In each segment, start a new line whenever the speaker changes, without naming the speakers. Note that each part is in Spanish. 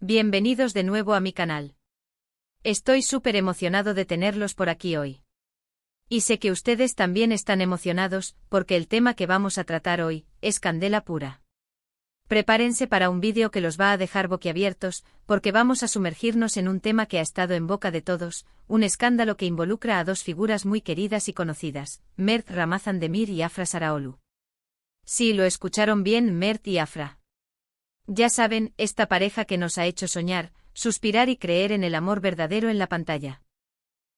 Bienvenidos de nuevo a mi canal. Estoy súper emocionado de tenerlos por aquí hoy. Y sé que ustedes también están emocionados, porque el tema que vamos a tratar hoy es candela pura. Prepárense para un vídeo que los va a dejar boquiabiertos, porque vamos a sumergirnos en un tema que ha estado en boca de todos, un escándalo que involucra a dos figuras muy queridas y conocidas, Mert Ramazan-Demir y Afra Saraoglu. Sí, lo escucharon bien, Mert y Afra. Ya saben, esta pareja que nos ha hecho soñar, suspirar y creer en el amor verdadero en la pantalla.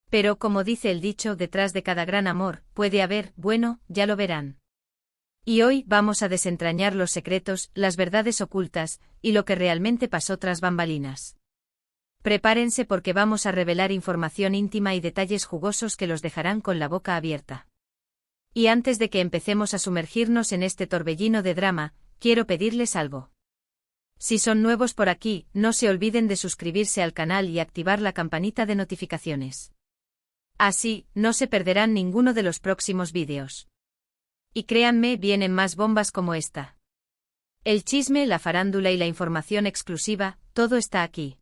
Pero como dice el dicho, detrás de cada gran amor, puede haber, bueno, ya lo verán. Y hoy vamos a desentrañar los secretos, las verdades ocultas, y lo que realmente pasó tras bambalinas. Prepárense porque vamos a revelar información íntima y detalles jugosos que los dejarán con la boca abierta. Y antes de que empecemos a sumergirnos en este torbellino de drama, quiero pedirles algo. Si son nuevos por aquí, no se olviden de suscribirse al canal y activar la campanita de notificaciones. Así, no se perderán ninguno de los próximos vídeos. Y créanme, vienen más bombas como esta. El chisme, la farándula y la información exclusiva, todo está aquí.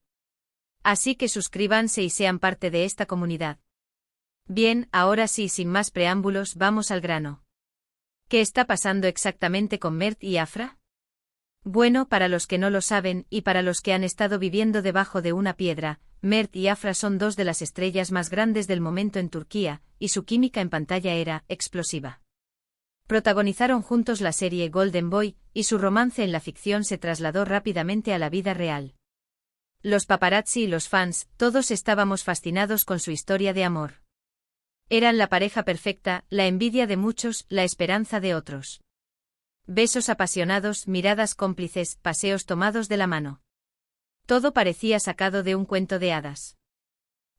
Así que suscríbanse y sean parte de esta comunidad. Bien, ahora sí, sin más preámbulos, vamos al grano. ¿Qué está pasando exactamente con Mert y Afra? Bueno, para los que no lo saben, y para los que han estado viviendo debajo de una piedra, Mert y Afra son dos de las estrellas más grandes del momento en Turquía, y su química en pantalla era explosiva. Protagonizaron juntos la serie Golden Boy, y su romance en la ficción se trasladó rápidamente a la vida real. Los paparazzi y los fans, todos estábamos fascinados con su historia de amor. Eran la pareja perfecta, la envidia de muchos, la esperanza de otros. Besos apasionados, miradas cómplices, paseos tomados de la mano. Todo parecía sacado de un cuento de hadas.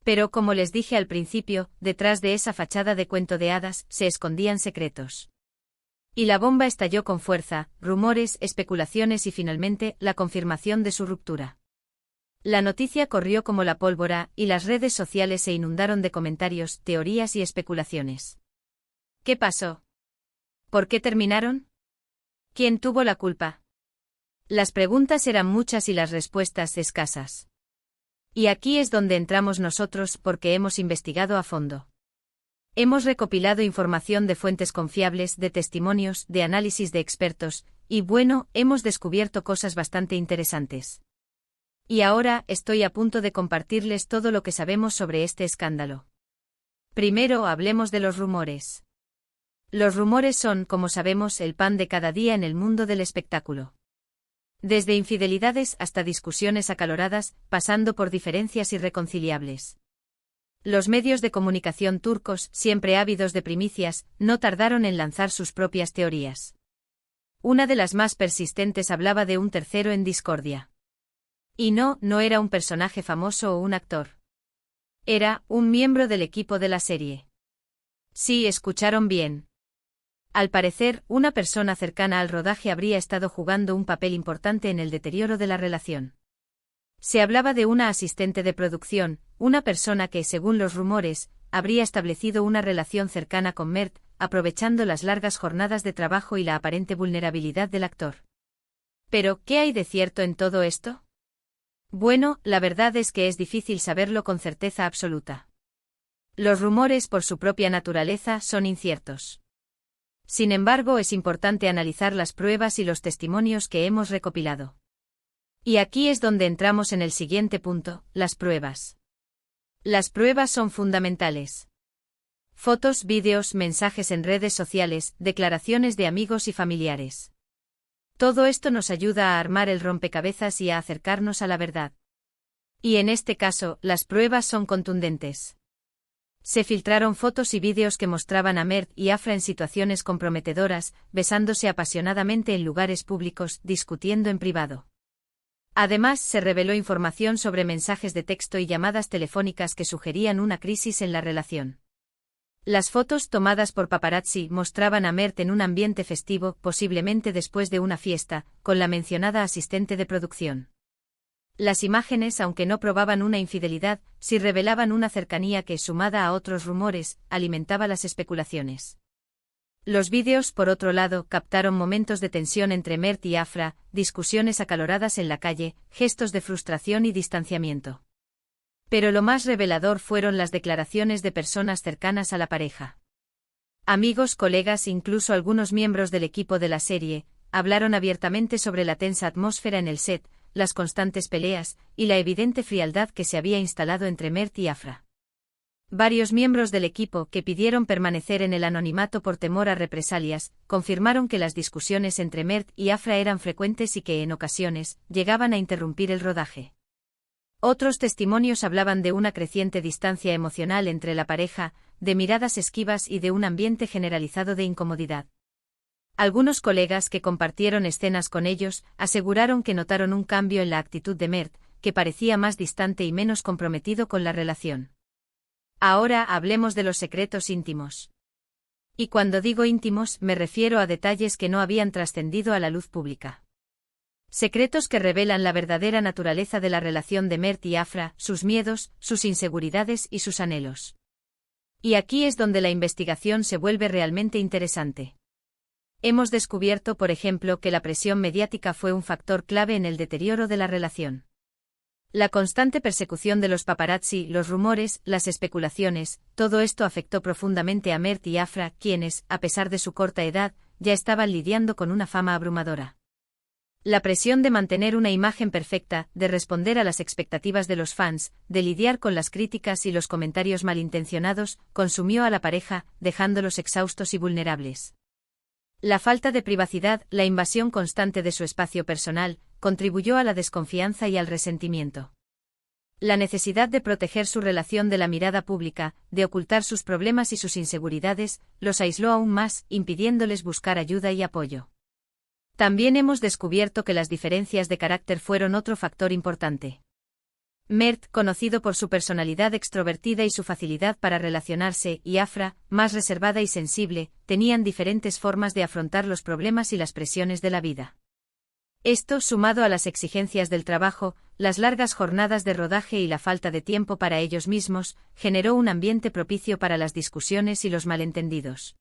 Pero como les dije al principio, detrás de esa fachada de cuento de hadas, se escondían secretos. Y la bomba estalló con fuerza, rumores, especulaciones y finalmente, la confirmación de su ruptura. La noticia corrió como la pólvora, y las redes sociales se inundaron de comentarios, teorías y especulaciones. ¿Qué pasó? ¿Por qué terminaron? ¿Quién tuvo la culpa? Las preguntas eran muchas y las respuestas escasas. Y aquí es donde entramos nosotros porque hemos investigado a fondo. Hemos recopilado información de fuentes confiables, de testimonios, de análisis de expertos, y bueno, hemos descubierto cosas bastante interesantes. Y ahora estoy a punto de compartirles todo lo que sabemos sobre este escándalo. Primero hablemos de los rumores. Los rumores son, como sabemos, el pan de cada día en el mundo del espectáculo. Desde infidelidades hasta discusiones acaloradas, pasando por diferencias irreconciliables. Los medios de comunicación turcos, siempre ávidos de primicias, no tardaron en lanzar sus propias teorías. Una de las más persistentes hablaba de un tercero en discordia. Y no era un personaje famoso o un actor. Era un miembro del equipo de la serie. Sí, escucharon bien. Al parecer, una persona cercana al rodaje habría estado jugando un papel importante en el deterioro de la relación. Se hablaba de una asistente de producción, una persona que, según los rumores, habría establecido una relación cercana con Mert, aprovechando las largas jornadas de trabajo y la aparente vulnerabilidad del actor. Pero, ¿qué hay de cierto en todo esto? Bueno, la verdad es que es difícil saberlo con certeza absoluta. Los rumores, por su propia naturaleza, son inciertos. Sin embargo, es importante analizar las pruebas y los testimonios que hemos recopilado. Y aquí es donde entramos en el siguiente punto, las pruebas. Las pruebas son fundamentales. Fotos, vídeos, mensajes en redes sociales, declaraciones de amigos y familiares. Todo esto nos ayuda a armar el rompecabezas y a acercarnos a la verdad. Y en este caso, las pruebas son contundentes. Se filtraron fotos y vídeos que mostraban a Mert y Afra en situaciones comprometedoras, besándose apasionadamente en lugares públicos, discutiendo en privado. Además, se reveló información sobre mensajes de texto y llamadas telefónicas que sugerían una crisis en la relación. Las fotos tomadas por paparazzi mostraban a Mert en un ambiente festivo, posiblemente después de una fiesta, con la mencionada asistente de producción. Las imágenes, aunque no probaban una infidelidad, sí revelaban una cercanía que, sumada a otros rumores, alimentaba las especulaciones. Los vídeos, por otro lado, captaron momentos de tensión entre Mert y Afra, discusiones acaloradas en la calle, gestos de frustración y distanciamiento. Pero lo más revelador fueron las declaraciones de personas cercanas a la pareja. Amigos, colegas, incluso algunos miembros del equipo de la serie, hablaron abiertamente sobre la tensa atmósfera en el set, las constantes peleas, y la evidente frialdad que se había instalado entre Mert y Afra. Varios miembros del equipo, que pidieron permanecer en el anonimato por temor a represalias, confirmaron que las discusiones entre Mert y Afra eran frecuentes y que, en ocasiones, llegaban a interrumpir el rodaje. Otros testimonios hablaban de una creciente distancia emocional entre la pareja, de miradas esquivas y de un ambiente generalizado de incomodidad. Algunos colegas que compartieron escenas con ellos aseguraron que notaron un cambio en la actitud de Mert, que parecía más distante y menos comprometido con la relación. Ahora hablemos de los secretos íntimos. Y cuando digo íntimos, me refiero a detalles que no habían trascendido a la luz pública. Secretos que revelan la verdadera naturaleza de la relación de Mert y Afra, sus miedos, sus inseguridades y sus anhelos. Y aquí es donde la investigación se vuelve realmente interesante. Hemos descubierto, por ejemplo, que la presión mediática fue un factor clave en el deterioro de la relación. La constante persecución de los paparazzi, los rumores, las especulaciones, todo esto afectó profundamente a Mert y Afra, quienes, a pesar de su corta edad, ya estaban lidiando con una fama abrumadora. La presión de mantener una imagen perfecta, de responder a las expectativas de los fans, de lidiar con las críticas y los comentarios malintencionados, consumió a la pareja, dejándolos exhaustos y vulnerables. La falta de privacidad, la invasión constante de su espacio personal, contribuyó a la desconfianza y al resentimiento. La necesidad de proteger su relación de la mirada pública, de ocultar sus problemas y sus inseguridades, los aisló aún más, impidiéndoles buscar ayuda y apoyo. También hemos descubierto que las diferencias de carácter fueron otro factor importante. Mert, conocido por su personalidad extrovertida y su facilidad para relacionarse, y Afra, más reservada y sensible, tenían diferentes formas de afrontar los problemas y las presiones de la vida. Esto, sumado a las exigencias del trabajo, las largas jornadas de rodaje y la falta de tiempo para ellos mismos, generó un ambiente propicio para las discusiones y los malentendidos.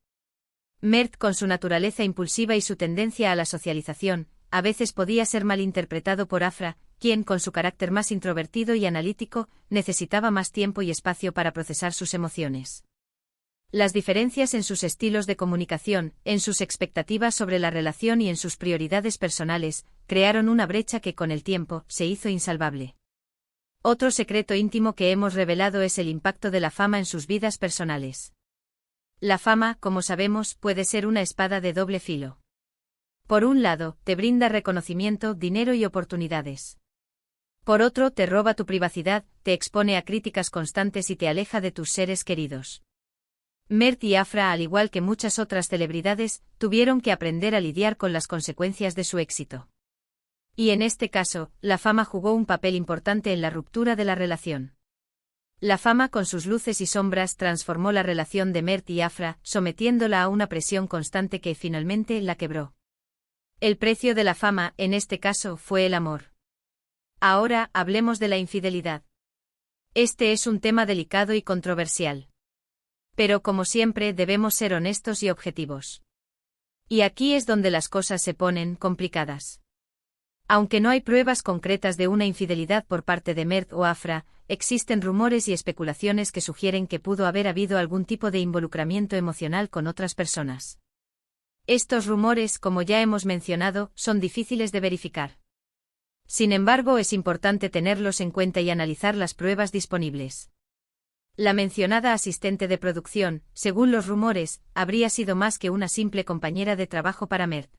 Mert, con su naturaleza impulsiva y su tendencia a la socialización, a veces podía ser malinterpretado por Afra, quien, con su carácter más introvertido y analítico, necesitaba más tiempo y espacio para procesar sus emociones. Las diferencias en sus estilos de comunicación, en sus expectativas sobre la relación y en sus prioridades personales, crearon una brecha que con el tiempo se hizo insalvable. Otro secreto íntimo que hemos revelado es el impacto de la fama en sus vidas personales. La fama, como sabemos, puede ser una espada de doble filo. Por un lado, te brinda reconocimiento, dinero y oportunidades. Por otro, te roba tu privacidad, te expone a críticas constantes y te aleja de tus seres queridos. Mert y Afra, al igual que muchas otras celebridades, tuvieron que aprender a lidiar con las consecuencias de su éxito. Y en este caso, la fama jugó un papel importante en la ruptura de la relación. La fama, con sus luces y sombras, transformó la relación de Mert y Afra, sometiéndola a una presión constante que finalmente la quebró. El precio de la fama, en este caso, fue el amor. Ahora, hablemos de la infidelidad. Este es un tema delicado y controversial. Pero como siempre debemos ser honestos y objetivos. Y aquí es donde las cosas se ponen complicadas. Aunque no hay pruebas concretas de una infidelidad por parte de Mert o Afra, existen rumores y especulaciones que sugieren que pudo haber habido algún tipo de involucramiento emocional con otras personas. Estos rumores, como ya hemos mencionado, son difíciles de verificar. Sin embargo, es importante tenerlos en cuenta y analizar las pruebas disponibles. La mencionada asistente de producción, según los rumores, habría sido más que una simple compañera de trabajo para Mert.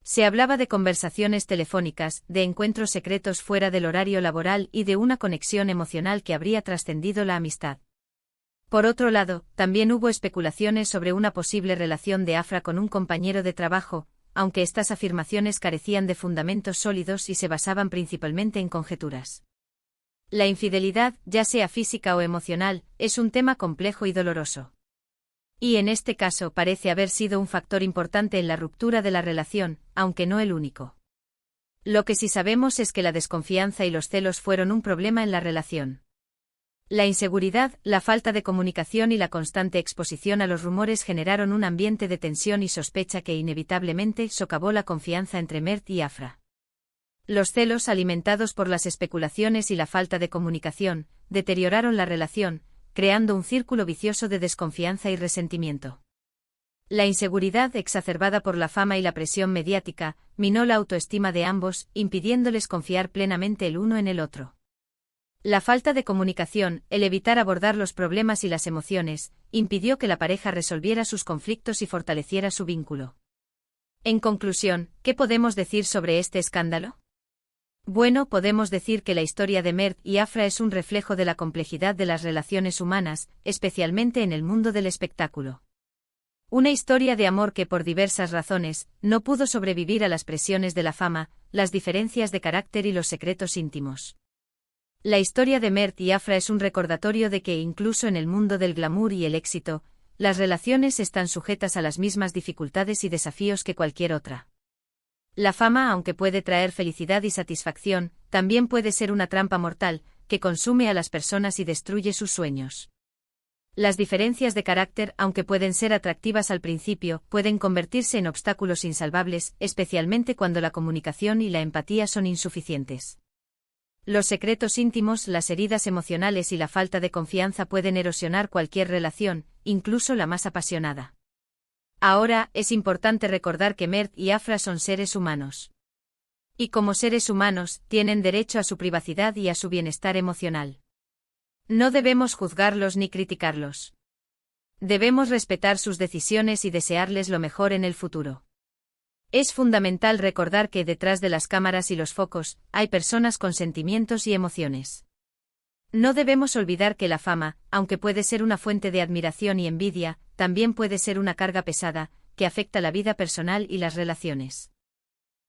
Se hablaba de conversaciones telefónicas, de encuentros secretos fuera del horario laboral y de una conexión emocional que habría trascendido la amistad. Por otro lado, también hubo especulaciones sobre una posible relación de Afra con un compañero de trabajo, aunque estas afirmaciones carecían de fundamentos sólidos y se basaban principalmente en conjeturas. La infidelidad, ya sea física o emocional, es un tema complejo y doloroso. Y en este caso parece haber sido un factor importante en la ruptura de la relación, aunque no el único. Lo que sí sabemos es que la desconfianza y los celos fueron un problema en la relación. La inseguridad, la falta de comunicación y la constante exposición a los rumores generaron un ambiente de tensión y sospecha que inevitablemente socavó la confianza entre Mert y Afra. Los celos alimentados por las especulaciones y la falta de comunicación deterioraron la relación, creando un círculo vicioso de desconfianza y resentimiento. La inseguridad, exacerbada por la fama y la presión mediática, minó la autoestima de ambos, impidiéndoles confiar plenamente el uno en el otro. La falta de comunicación, el evitar abordar los problemas y las emociones, impidió que la pareja resolviera sus conflictos y fortaleciera su vínculo. En conclusión, ¿qué podemos decir sobre este escándalo? Bueno, podemos decir que la historia de Mert y Afra es un reflejo de la complejidad de las relaciones humanas, especialmente en el mundo del espectáculo. Una historia de amor que por diversas razones no pudo sobrevivir a las presiones de la fama, las diferencias de carácter y los secretos íntimos. La historia de Mert y Afra es un recordatorio de que incluso en el mundo del glamour y el éxito, las relaciones están sujetas a las mismas dificultades y desafíos que cualquier otra. La fama, aunque puede traer felicidad y satisfacción, también puede ser una trampa mortal, que consume a las personas y destruye sus sueños. Las diferencias de carácter, aunque pueden ser atractivas al principio, pueden convertirse en obstáculos insalvables, especialmente cuando la comunicación y la empatía son insuficientes. Los secretos íntimos, las heridas emocionales y la falta de confianza pueden erosionar cualquier relación, incluso la más apasionada. Ahora, es importante recordar que Mert y Afra son seres humanos. Y como seres humanos, tienen derecho a su privacidad y a su bienestar emocional. No debemos juzgarlos ni criticarlos. Debemos respetar sus decisiones y desearles lo mejor en el futuro. Es fundamental recordar que detrás de las cámaras y los focos, hay personas con sentimientos y emociones. No debemos olvidar que la fama, aunque puede ser una fuente de admiración y envidia, también puede ser una carga pesada, que afecta la vida personal y las relaciones.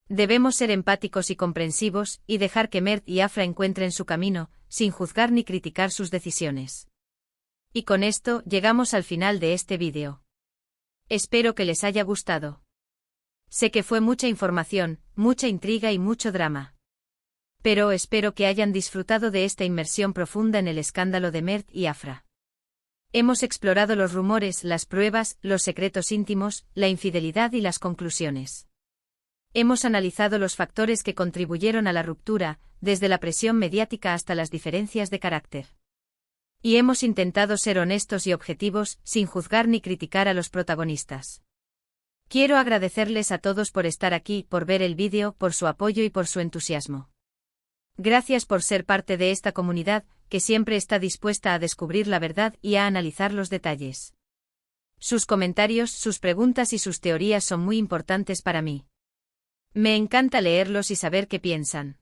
Debemos ser empáticos y comprensivos, y dejar que Mert y Afra encuentren su camino, sin juzgar ni criticar sus decisiones. Y con esto, llegamos al final de este vídeo. Espero que les haya gustado. Sé que fue mucha información, mucha intriga y mucho drama. Pero espero que hayan disfrutado de esta inmersión profunda en el escándalo de Mert y Afra. Hemos explorado los rumores, las pruebas, los secretos íntimos, la infidelidad y las conclusiones. Hemos analizado los factores que contribuyeron a la ruptura, desde la presión mediática hasta las diferencias de carácter. Y hemos intentado ser honestos y objetivos, sin juzgar ni criticar a los protagonistas. Quiero agradecerles a todos por estar aquí, por ver el vídeo, por su apoyo y por su entusiasmo. Gracias por ser parte de esta comunidad, que siempre está dispuesta a descubrir la verdad y a analizar los detalles. Sus comentarios, sus preguntas y sus teorías son muy importantes para mí. Me encanta leerlos y saber qué piensan.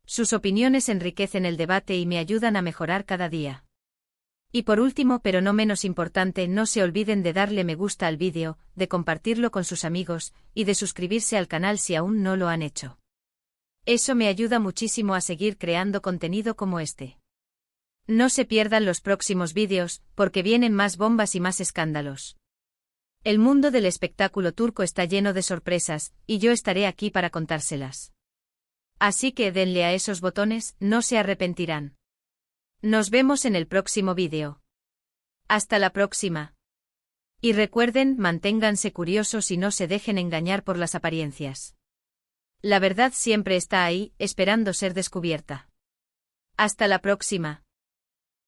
Sus opiniones enriquecen el debate y me ayudan a mejorar cada día. Y por último, pero no menos importante, no se olviden de darle me gusta al vídeo, de compartirlo con sus amigos, y de suscribirse al canal si aún no lo han hecho. Eso me ayuda muchísimo a seguir creando contenido como este. No se pierdan los próximos vídeos, porque vienen más bombas y más escándalos. El mundo del espectáculo turco está lleno de sorpresas, y yo estaré aquí para contárselas. Así que denle a esos botones, no se arrepentirán. Nos vemos en el próximo vídeo. Hasta la próxima. Y recuerden, manténganse curiosos y no se dejen engañar por las apariencias. La verdad siempre está ahí, esperando ser descubierta. Hasta la próxima.